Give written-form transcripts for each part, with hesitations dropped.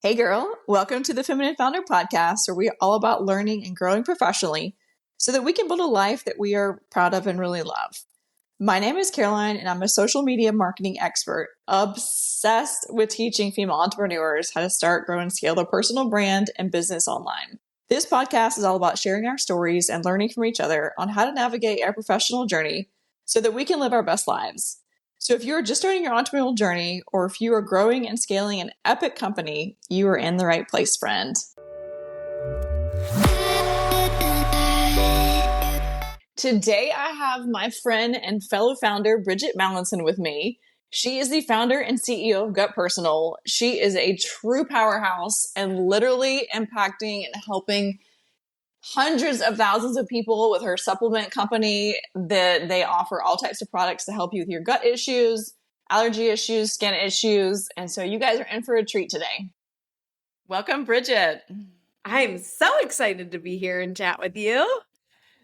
Hey girl, welcome to the Feminine Founder Podcast, where we're all about learning and growing professionally so that we can build a life that we are proud of and really love. My name is Caroline, and I'm a social media marketing expert, obsessed with teaching female entrepreneurs how to start, grow, and scale their personal brand and business online. This podcast is all about sharing our stories and learning from each other on how to navigate our professional journey so that we can live our best lives. So if you're just starting your entrepreneurial journey, or if you are growing and scaling an epic company, you are in the right place, friend. Today, I have my friend and fellow founder, Bridgitte Mallinson, with me. She is the founder and CEO of Gutpersonal. She is a true powerhouse and literally impacting and helping hundreds of thousands of people with her supplement company that they offer all types of products to help you with your gut issues, allergy issues, skin issues. And so you guys are in for a treat today. Welcome, Bridgitte. I'm so excited to be here and chat with you.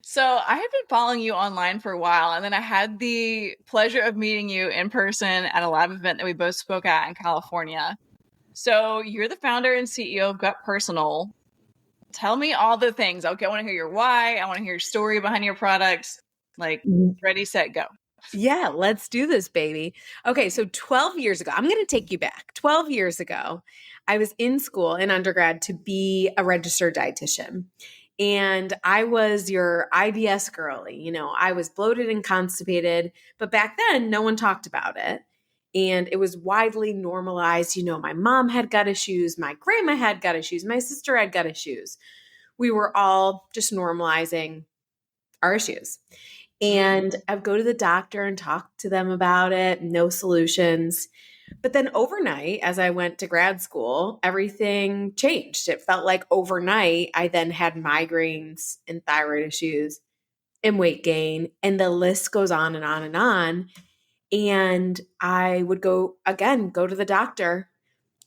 So I have been following you online for a while, and then I had the pleasure of meeting you in person at a live event that we both spoke at in California. So you're the founder and CEO of Gutpersonal. Tell me all the things. Okay, I want to hear your why. I want to hear your story behind your products. Like, ready, set, go. Yeah, let's do this, baby. Okay, so 12 years ago, I'm going to take you back. 12 years ago, I was in school in undergrad to be a registered dietitian. And I was your IBS girly. You know, I was bloated and constipated, but back then, no one talked about it. And it was widely normalized. You know, my mom had gut issues. My grandma had gut issues. My sister had gut issues. We were all just normalizing our issues. And I'd go to the doctor and talk to them about it. No solutions. But then overnight, as I went to grad school, everything changed. It felt like overnight, I then had migraines and thyroid issues and weight gain. And the list goes on and on and on. And I would go to the doctor.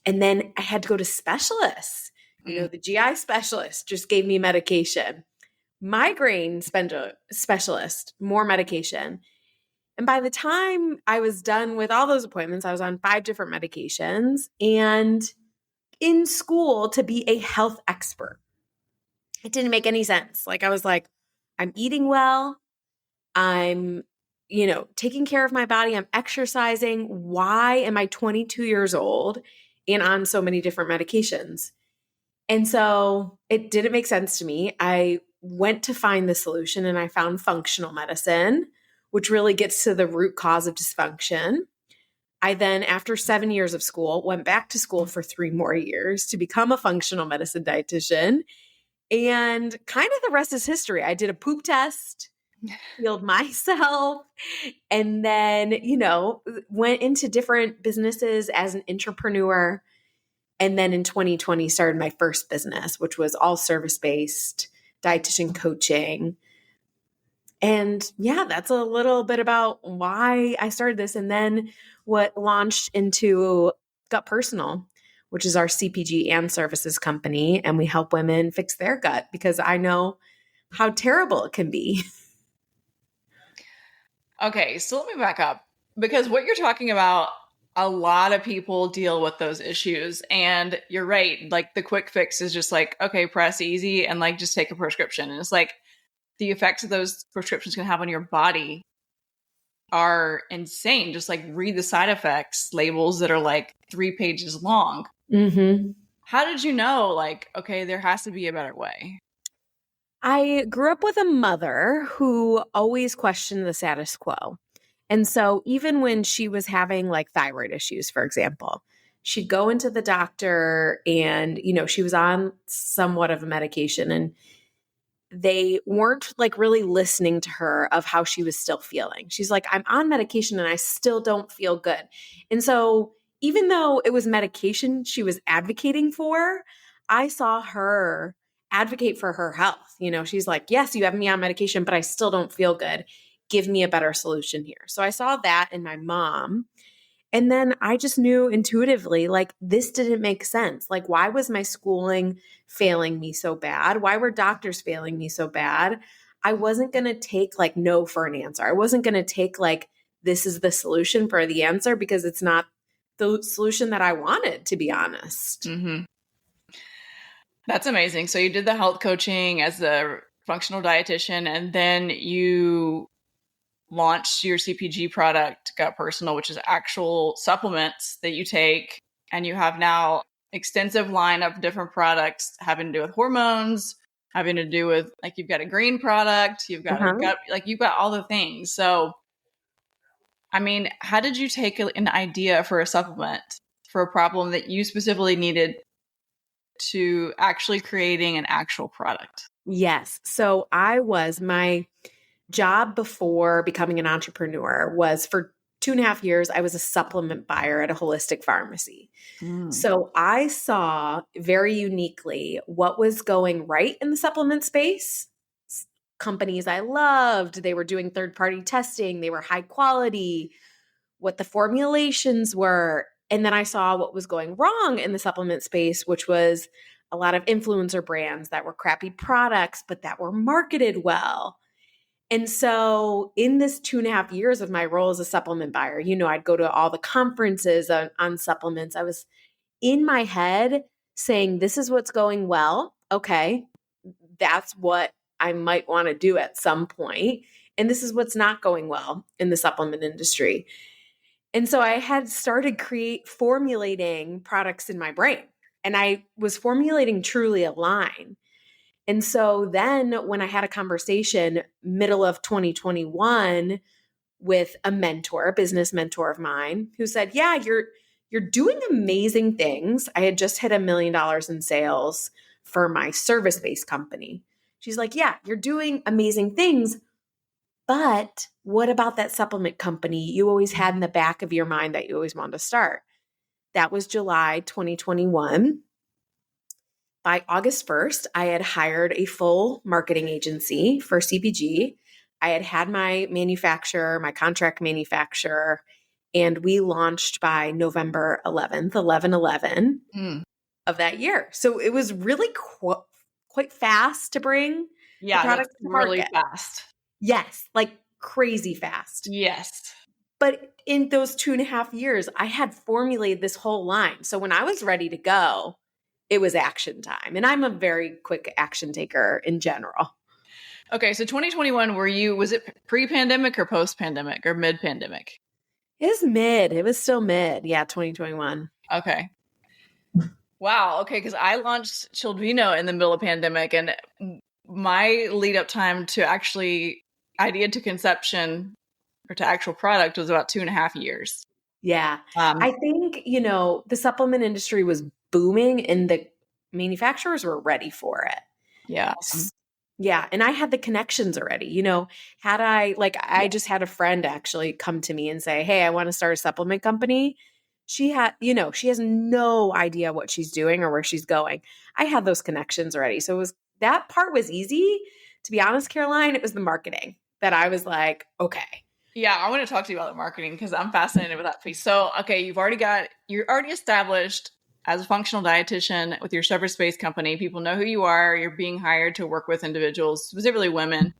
And then I had to go to specialists. You know, the GI specialist just gave me medication. Migraine specialist, more medication. And by the time I was done with all those appointments, I was on 5 different medications and in school to be a health expert. It didn't make any sense. Like I was like, I'm eating well. I'm taking care of my body. I'm exercising. Why am I 22 years old and on so many different medications? And so it didn't make sense to me. I went to find the solution and I found functional medicine, which really gets to the root cause of dysfunction. I then, after 7 years of school, went back to school for 3 more years to become a functional medicine dietitian. And kind of the rest is history. I did a poop test, healed myself, and then, went into different businesses as an entrepreneur. And then in 2020, started my first business, which was all service-based dietitian coaching. And yeah, that's a little bit about why I started this. And then what launched into Gutpersonal, which is our CPG and services company. And we help women fix their gut because I know how terrible it can be. Okay, so let me back up, because what you're talking about, a lot of people deal with those issues. And you're right. Like the quick fix is just like, okay, press easy and like just take a prescription. And it's like the effects of those prescriptions can have on your body are insane. Just like read the side effects labels that are like 3 pages long. Mm-hmm. How did you know, like, okay, there has to be a better way? I grew up with a mother who always questioned the status quo. And so even when she was having like thyroid issues, for example, she'd go into the doctor and, she was on somewhat of a medication and they weren't like really listening to her of how she was still feeling. She's like, I'm on medication and I still don't feel good. And so even though it was medication she was advocating for, I saw her advocate for her health. She's like, yes, you have me on medication, but I still don't feel good. Give me a better solution here. So I saw that in my mom. And then I just knew intuitively, like, this didn't make sense. Like, why was my schooling failing me so bad? Why were doctors failing me so bad? I wasn't going to take like no for an answer. I wasn't going to take like, this is the solution for the answer, because it's not the solution that I wanted, to be honest. Mm-hmm. That's amazing. So you did the health coaching as a functional dietitian, and then you launched your CPG product, Gutpersonal, which is actual supplements that you take, and you have now extensive line of different products having to do with hormones, having to do with like you've got a green product, you've got a Uh-huh. gut, like you've got all the things. So, I mean, how did you take an idea for a supplement for a problem that you specifically needed to actually creating an actual product? Yes. So my job before becoming an entrepreneur was for 2.5 years, I was a supplement buyer at a holistic pharmacy. Mm. So I saw very uniquely what was going right in the supplement space. Companies I loved, they were doing third party testing, they were high quality, what the formulations were. And then I saw what was going wrong in the supplement space, which was a lot of influencer brands that were crappy products, but that were marketed well. And so, in this 2.5 years of my role as a supplement buyer, I'd go to all the conferences on supplements. I was in my head saying, this is what's going well. Okay, that's what I might want to do at some point. And this is what's not going well in the supplement industry. And so I had started formulating products in my brain, and I was formulating truly a line. And so then when I had a conversation middle of 2021 with a mentor, a business mentor of mine, who said, "Yeah, you're doing amazing things." I had just hit $1 million in sales for my service-based company. She's like, "Yeah, you're doing amazing things, but what about that supplement company you always had in the back of your mind that you always wanted to start?" That was July 2021. By August 1st, I had hired a full marketing agency for CPG. I had my manufacturer, my contract manufacturer, and we launched by November 11th, 11/11 Mm. of that year. So it was really quite fast to bring the Yeah, that's product to really market. fast. Yes, like crazy fast. Yes. But in those 2.5 years, I had formulated this whole line. So when I was ready to go, it was action time. And I'm a very quick action taker in general. Okay, so 2021, was it pre-pandemic or post-pandemic or mid-pandemic? It was still mid. Yeah, 2021. Okay. Wow. Okay, because I launched Childvino in the middle of pandemic, and my lead up time to actually idea to conception or to actual product was about 2.5 years. Yeah. Um, I think, the supplement industry was booming and the manufacturers were ready for it. yeah. Yeah, and I had the connections already. Had I Yeah. just had a friend actually come to me and say, "Hey, I want to start a supplement company." She has no idea what she's doing or where she's going. I had those connections already. So that part was easy. To be honest, Caroline, it was the marketing that I was like, okay. Yeah, I want to talk to you about the marketing because I'm fascinated with that piece. So, okay, you're already established as a functional dietitian with your service-based company. People know who you are. You're being hired to work with individuals, specifically women.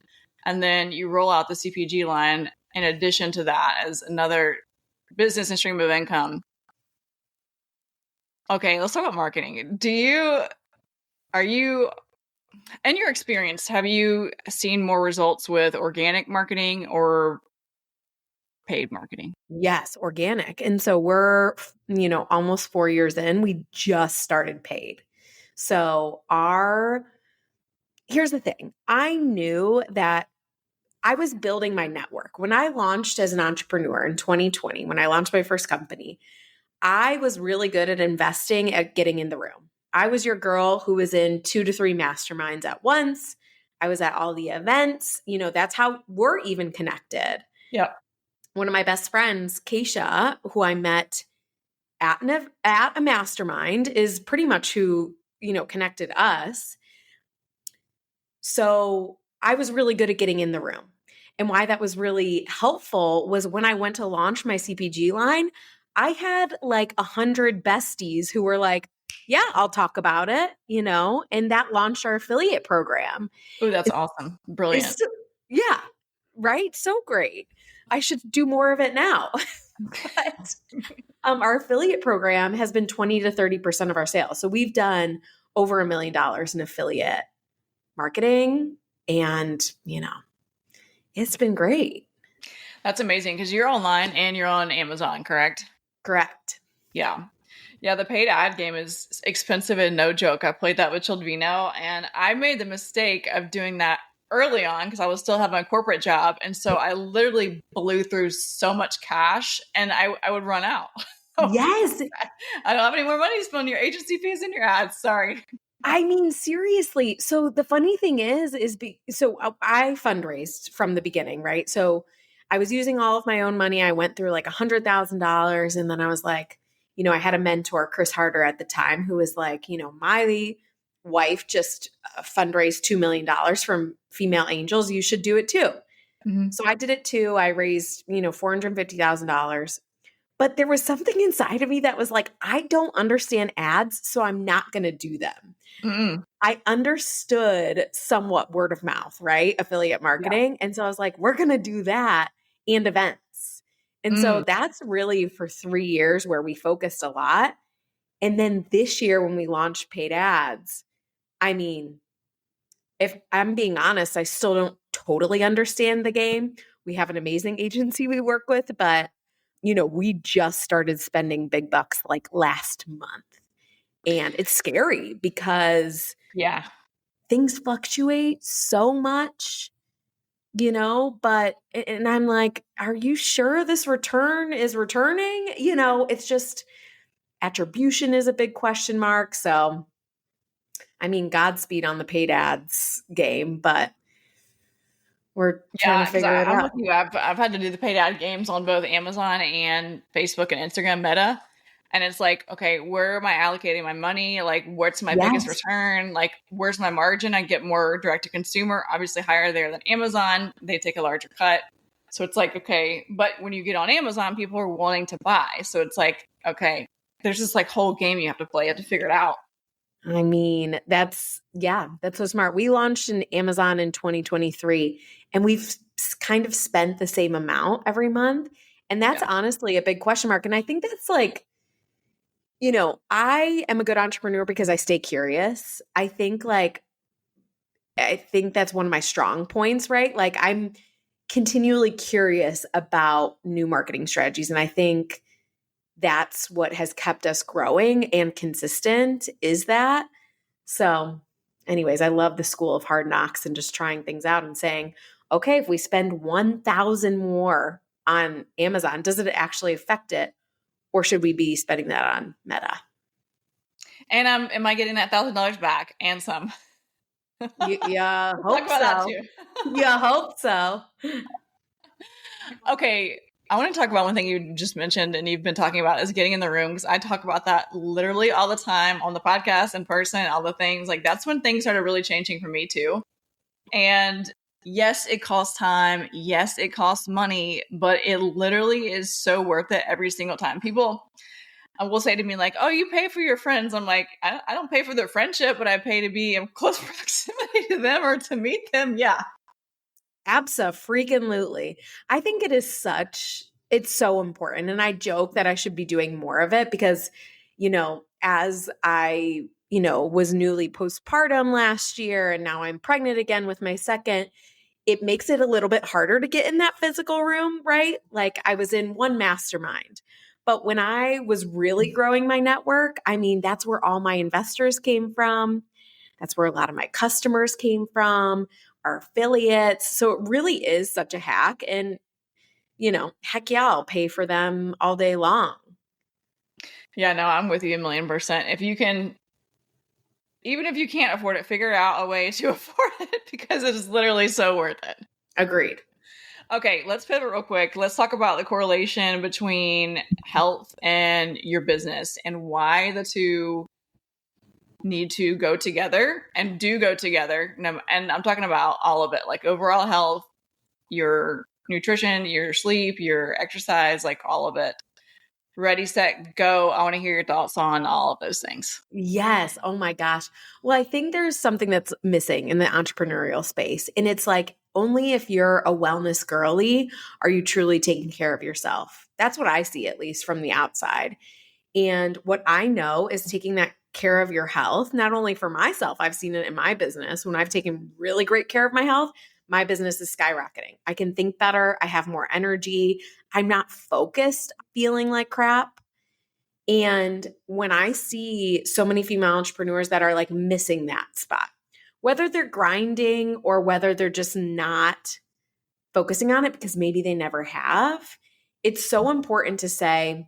And then you roll out the CPG line in addition to that as another business and stream of income. Okay, let's talk about marketing. Are you, in your experience, have you seen more results with organic marketing or paid marketing? Yes, organic. And so we're, almost 4 years in, we just started paid. So here's the thing. I knew that I was building my network. When I launched as an entrepreneur in 2020, when I launched my first company, I was really good at investing at getting in the room. I was your girl who was in 2 to 3 masterminds at once. I was at all the events. That's how we're even connected. Yeah. One of my best friends, Keisha, who I met at a mastermind, is pretty much who, connected us. So I was really good at getting in the room. And why that was really helpful was when I went to launch my CPG line, I had like 100 besties who were like, "Yeah, I'll talk about it," and that launched our affiliate program. Oh, that's awesome. Brilliant. It's, yeah, right? So great. I should do more of it now. But our affiliate program has been 20 to 30% of our sales. So we've done over $1 million in affiliate marketing. And, it's been great. That's amazing because you're online and you're on Amazon, correct? Correct. Yeah. Yeah, the paid ad game is expensive and no joke. I played that with Childvino, and I made the mistake of doing that early on because I was still having a corporate job. And so I literally blew through so much cash and I would run out. Yes. I don't have any more money to spend on your agency fees and your ads. Sorry. I mean, seriously. So the funny thing so I fundraised from the beginning, right? So I was using all of my own money. I went through like $100,000. And then I was like, I had a mentor, Chris Harder at the time, who was like, my wife just fundraised $2 million from female angels. You should do it too. Mm-hmm. So I did it too. I raised, $450,000. But there was something inside of me that was like, I don't understand ads, so I'm not going to do them. Mm-mm. I understood somewhat word of mouth, right? Affiliate marketing. Yeah. And so I was like, we're going to do that and events. And so that's really for 3 years where we focused a lot. And then this year when we launched paid ads, I mean, if I'm being honest, I still don't totally understand the game. We have an amazing agency we work with, but we just started spending big bucks like last month. And it's scary because things fluctuate so much, but, and I'm like, are you sure this return is returning? It's just attribution is a big question mark. So, I mean, Godspeed on the paid ads game, but we're trying to figure it I'm out. with you. I've had to do the paid ad games on both Amazon and Facebook and Instagram Meta. And it's like, okay, where am I allocating my money? Like, what's my biggest return? Like, where's my margin? I get more direct to consumer, obviously higher there than Amazon. They take a larger cut. So it's like, okay, but when you get on Amazon, people are wanting to buy. So it's like, okay, there's this like whole game you have to play. You have to figure it out. I mean, that's so smart. We launched in Amazon in 2023 and we've kind of spent the same amount every month. And that's honestly a big question mark. And I think that's like, I am a good entrepreneur because I stay curious. I think that's one of my strong points, right? Like I'm continually curious about new marketing strategies. And I think that's what has kept us growing and consistent is that. So anyways, I love the school of hard knocks and just trying things out and saying, okay, if we spend 1,000 more on Amazon, does it actually affect it? Or should we be spending that on Meta? And am I getting that $1,000 back and some? Yeah, hope so. Yeah, hope so. Okay, I want to talk about one thing you just mentioned and you've been talking about is getting in the room because I talk about that literally all the time on the podcast, in person, all the things. Like that's when things started really changing for me too. And yes, it costs time. Yes, it costs money, but it literally is so worth it every single time. People will say to me like, oh, you pay for your friends. I'm like, I don't pay for their friendship, but I pay to be in close proximity to them or to meet them. Yeah. Abso-freaking-lutely. I think it's so important. And I joke that I should be doing more of it because, as I, was newly postpartum last year and now I'm pregnant again with my second, it makes it a little bit harder to get in that physical room, right? Like I was in one mastermind. But when I was really growing my network, I mean, that's where all my investors came from. That's where a lot of my customers came from, our affiliates. So it really is such a hack. And, heck yeah, I'll pay for them all day long. Yeah, no, I'm with you 1,000,000%. If you can, even if you can't afford it, figure out a way to afford it because it is literally so worth it. Agreed. Okay, let's pivot real quick. Let's talk about the correlation between health and your business and why the two need to go together and do go together. And I'm talking about all of it, like overall health, your nutrition, your sleep, your exercise, like all of it. Ready, set, go. I want to hear your thoughts on all of those things. Yes. Oh my gosh. Well, I think there's something that's missing in the entrepreneurial space. And it's like only if you're a wellness girly are you truly taking care of yourself. That's what I see, at least from the outside. And what I know is taking that care of your health, not only for myself, I've seen it in my business. When I've taken really great care of my health, my business is skyrocketing. I can think better. I have more energy. I'm not focused, feeling like crap. And when I see so many female entrepreneurs that are like missing that spot, whether they're grinding or whether they're just not focusing on it because maybe they never have, it's so important to say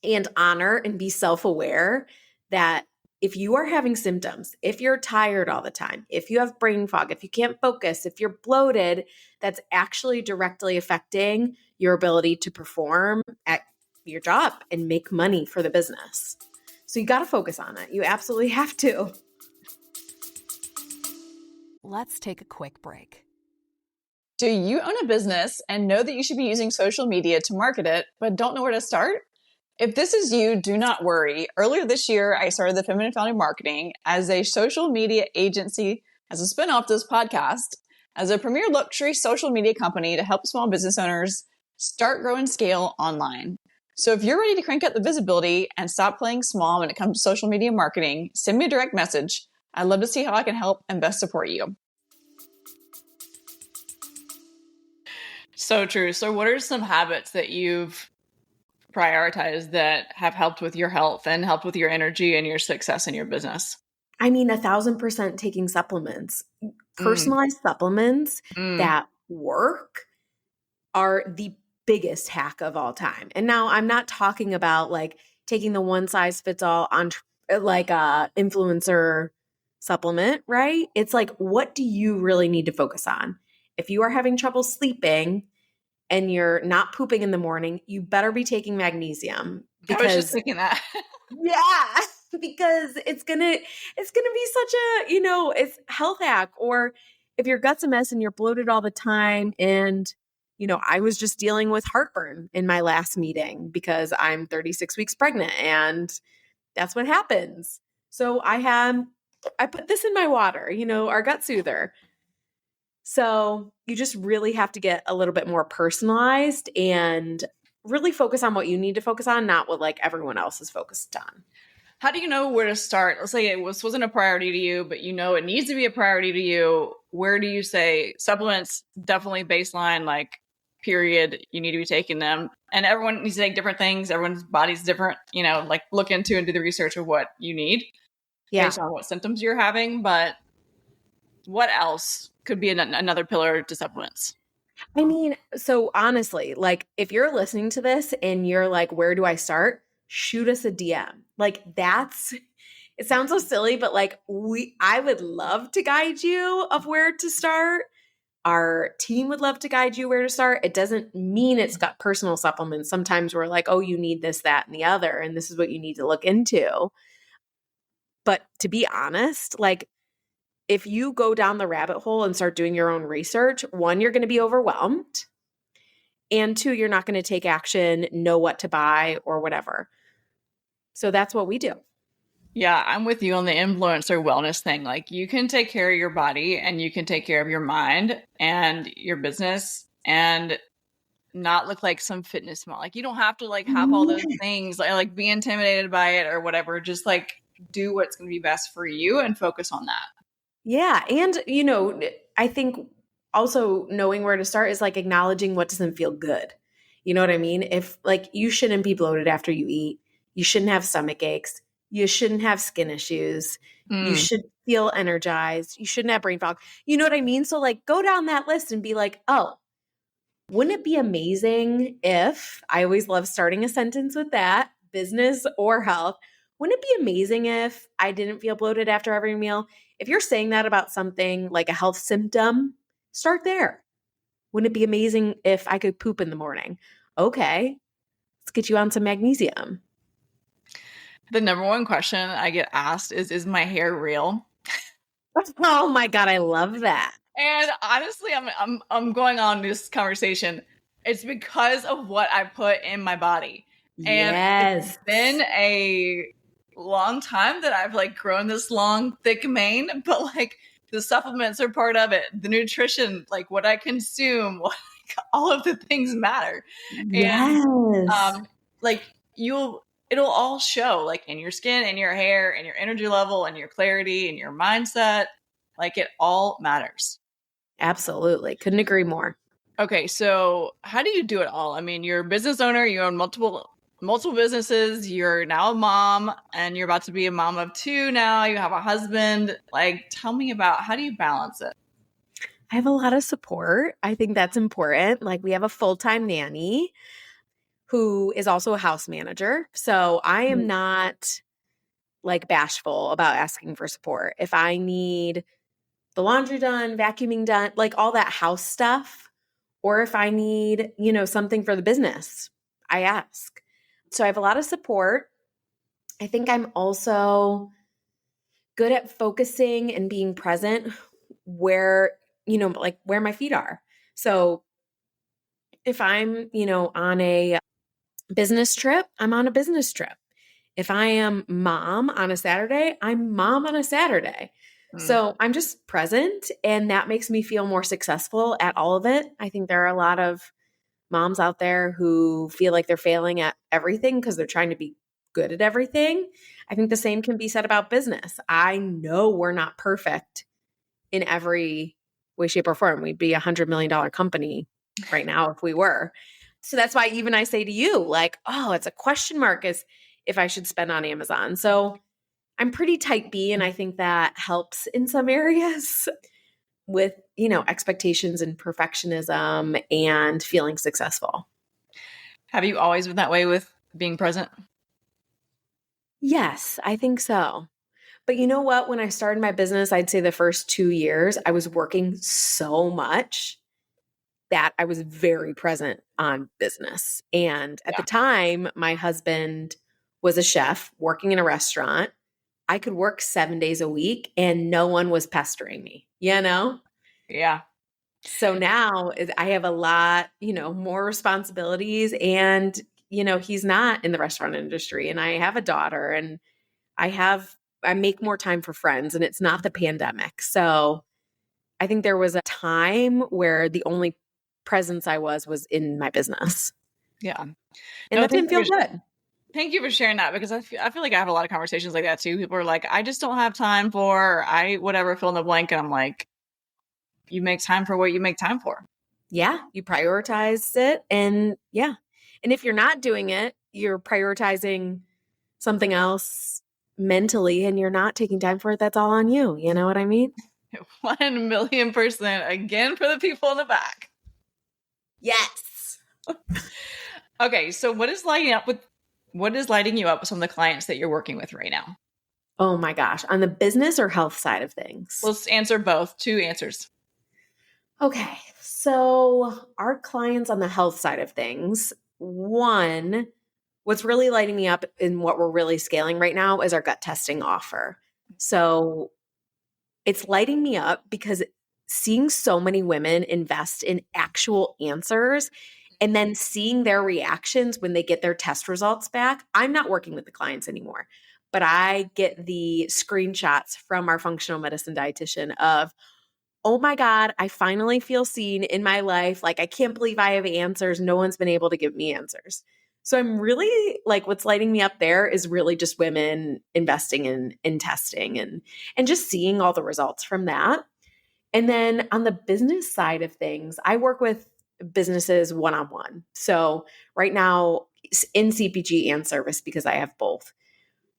and honor and be self-aware that if you are having symptoms, if you're tired all the time, if you have brain fog, if you can't focus, if you're bloated, that's actually directly affecting your ability to perform at your job and make money for the business. So you got to focus on it. You absolutely have to. Let's take a quick break. Do you own a business and know that you should be using social media to market it, but don't know where to start? If this is you, do not worry. Earlier this year, I started the Feminine Founder Marketing as a social media agency, as a spinoff to this podcast, as a premier luxury social media company to help small business owners start, grow, and scale online. So if you're ready to crank up the visibility and stop playing small when it comes to social media marketing, send me a direct message. I'd love to see how I can help and best support you. So true. So what are some habits that you've prioritized that have helped with your health and helped with your energy and your success in your business? I mean, 1,000% taking supplements. Personalized supplements that work are the biggest hack of all time. And now I'm not talking about like taking the one size fits all on like a influencer supplement, right? It's like, what do you really need to focus on? If you are having trouble sleeping and you're not pooping in the morning, you better be taking magnesium. I was just thinking that. Yeah, because it's gonna be such a, it's health hack. Or if your gut's a mess and you're bloated all the time, and I was just dealing with heartburn in my last meeting because I'm 36 weeks pregnant, and that's what happens. So I put this in my water, our gut soother. So you just really have to get a little bit more personalized and really focus on what you need to focus on, not what like everyone else is focused on. How do you know where to start? Let's say this wasn't a priority to you, but it needs to be a priority to you. Where do you say supplements, definitely baseline, like period, you need to be taking them? And everyone needs to take different things. Everyone's body's different, like look into and do the research of what you need based on what symptoms you're having. But what else could be another pillar to supplements? I mean, so honestly, like if you're listening to this and you're like, where do I start? Shoot us a DM. Like it sounds so silly, but like I would love to guide you of where to start. Our team would love to guide you where to start. It doesn't mean it's got personal supplements. Sometimes we're like, oh, you need this, that, and the other, and this is what you need to look into. But to be honest, like if you go down the rabbit hole and start doing your own research, one, you're going to be overwhelmed. And two, you're not going to take action, know what to buy or whatever. So that's what we do. Yeah, I'm with you on the influencer wellness thing. Like you can take care of your body and you can take care of your mind and your business and not look like some fitness model. Like you don't have to like have all those things, like be intimidated by it or whatever. Just like do what's going to be best for you and focus on that. Yeah. And, I think also knowing where to start is like acknowledging what doesn't feel good. You know what I mean? If like you shouldn't be bloated after you eat, you shouldn't have stomach aches, you shouldn't have skin issues, you should feel energized, you shouldn't have brain fog. You know what I mean? So like go down that list and be like, oh, wouldn't it be amazing if, I always love starting a sentence with that, business or health, wouldn't it be amazing if I didn't feel bloated after every meal? If you're saying that about something like a health symptom, start there. Wouldn't it be amazing if I could poop in the morning? Okay, let's get you on some magnesium. The number one question I get asked is my hair real? Oh my God, I love that. And honestly, I'm going on this conversation. It's because of what I put in my body. And it's been a long time that I've like grown this long, thick mane, but like the supplements are part of it. The nutrition, like what I consume, all of the things matter. Yes. And like it'll all show like in your skin, in your hair, in your energy level, and your clarity, and your mindset. Like it all matters. Absolutely. Couldn't agree more. Okay, so how do you do it all? I mean, you're a business owner, you own multiple businesses, you're now a mom, and you're about to be a mom of two now, you have a husband. Like, tell me about how do you balance it? I have a lot of support. I think that's important. Like we have a full-time nanny who is also a house manager. So I am not like bashful about asking for support. If I need the laundry done, vacuuming done, like all that house stuff, or if I need, something for the business, I ask. So I have a lot of support. I think I'm also good at focusing and being present where, like where my feet are. So if I'm, on a business trip, I'm on a business trip. If I am mom on a Saturday, I'm mom on a Saturday. So I'm just present, and that makes me feel more successful at all of it. I think there are a lot of moms out there who feel like they're failing at everything because they're trying to be good at everything. I think the same can be said about business. I know we're not perfect in every way, shape, or form. We'd be $100 million company right now if we were. So that's why even I say to you, like, oh, it's a question mark as if I should spend on Amazon. So I'm pretty type B, and I think that helps in some areas with, expectations and perfectionism and feeling successful. Have you always been that way with being present? Yes, I think so. But you know what? When I started my business, I'd say the first 2 years, I was working so much that I was very present on business. And at the time, my husband was a chef working in a restaurant. I could work 7 days a week and no one was pestering me, Yeah. So now I have a lot, more responsibilities, and, he's not in the restaurant industry, and I have a daughter, and I make more time for friends, and it's not the pandemic. So I think there was a time where the only presence I was in my business. Yeah. And No, that didn't feel good. Thank you for sharing that, because I feel like I have a lot of conversations like that too. People are like, I just don't have time for, whatever, fill in the blank. And I'm like, you make time for what you make time for. Yeah. You prioritize it. And yeah. And if you're not doing it, you're prioritizing something else mentally and you're not taking time for it. That's all on you. You know what I mean? 1,000,000% again for the people in the back. Yes. Okay. So what is lighting you up with some of the clients that you're working with right now? Oh my gosh. On the business or health side of things? Let's answer both. 2 answers. Okay. So our clients on the health side of things, one, what's really lighting me up and what we're really scaling right now is our gut testing offer. So it's lighting me up because seeing so many women invest in actual answers and then seeing their reactions when they get their test results back. I'm not working with the clients anymore, but I get the screenshots from our functional medicine dietitian of, oh my God, I finally feel seen in my life. Like, I can't believe I have answers. No one's been able to give me answers. So I'm really like, what's lighting me up there is really just women investing in testing and just seeing all the results from that. And then on the business side of things, I work with businesses one-on-one. So right now in CPG and service, because I have both.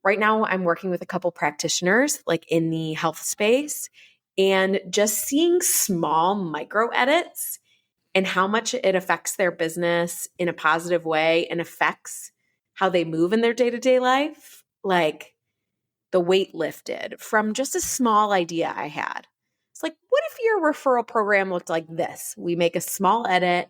Right now I'm working with a couple practitioners like in the health space, and just seeing small micro edits and how much it affects their business in a positive way and affects how they move in their day-to-day life. Like the weight lifted from just a small idea I had. It's like, what if your referral program looked like this? We make a small edit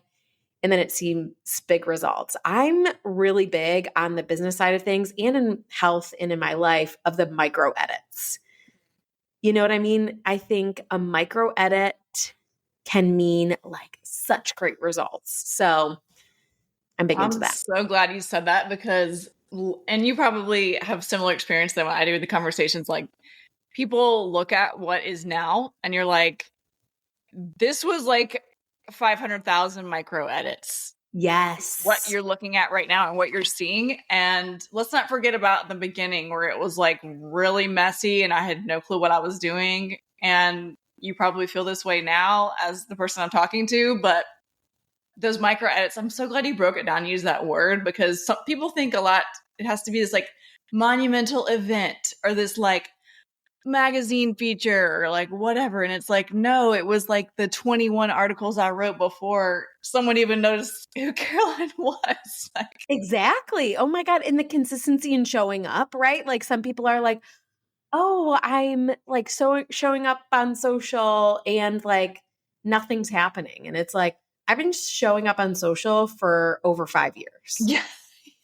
and then it seems big results. I'm really big on the business side of things and in health and in my life of the micro edits. You know what I mean? I think a micro edit can mean like such great results. So I'm big into that. I'm so glad you said that, because, and you probably have similar experience than what I do with the conversations. Like, people look at what is now and you're like, this was like 500,000 micro edits what Yes. you're looking at right now and what you're seeing. And let's not forget about the beginning where it was like really messy and I had no clue what I was doing. And you probably feel this way now as the person I'm talking to, but those micro edits, I'm so glad you broke it down and used that word, because some people think a lot, it has to be this like monumental event or this like magazine feature or like whatever. And it's like, no, it was like the 21 articles I wrote before someone even noticed who Caroline was. Like, Exactly. Oh my God. And the consistency in showing up, right? Like some people are like, oh, I'm like so showing up on social and like nothing's happening. And it's like, I've been showing up on social for over 5 years. yeah.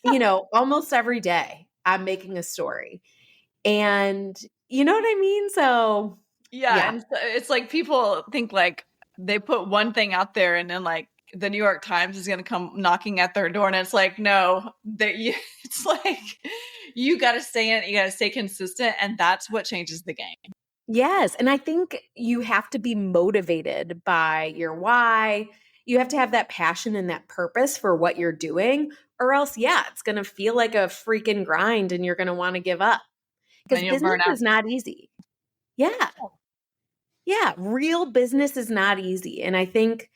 You know, almost every day I'm making a story. And you know what I mean? So, Yeah. yeah. And so it's like people think like they put one thing out there and then like the New York Times is going to come knocking at their door. And it's like, no, it's like you got to stay in it. You got to stay consistent. And that's what changes the game. Yes. And I think you have to be motivated by your why. You have to have that passion and that purpose for what you're doing, or else, yeah, it's going to feel like a freaking grind and you're going to want to give up because And you'll business burn out. is not easy. Yeah. Yeah. Real business is not easy. And I think,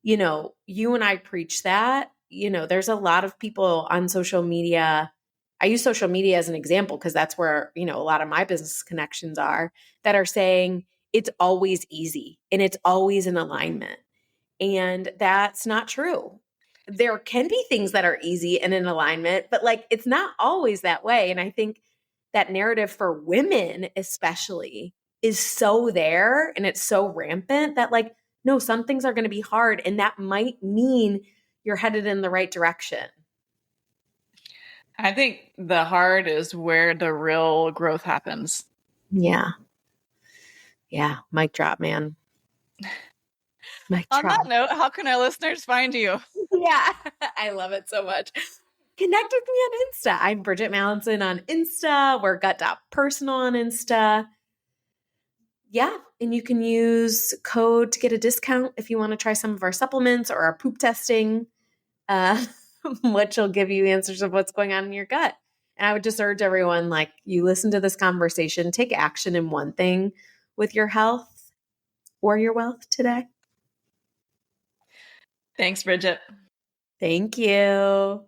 you know, you and I preach that. You know, there's a lot of people on social media. I use social media as an example because that's where, you know, a lot of my business connections are that are saying it's always easy and it's always in alignment. And that's not true. There can be things that are easy and in alignment, but like it's not always that way. And I think that narrative for women, especially, is so there and it's so rampant that, like, no, some things are going to be hard. And that might mean you're headed in the right direction. I think the hard is where the real growth happens. Yeah. Yeah. Mic drop, man. Mic On drop. that note, how can our listeners find you? Yeah. I love it so much. Connect with me on Insta. I'm Bridgitte Mallinson on Insta. We're Gutpersonal on Insta. Yeah. And you can use code to get a discount if you want to try some of our supplements or our poop testing, which will give you answers of what's going on in your gut. And I would just urge everyone, like, you listen to this conversation, take action in one thing with your health or your wealth today. Thanks, Bridgitte. Thank you.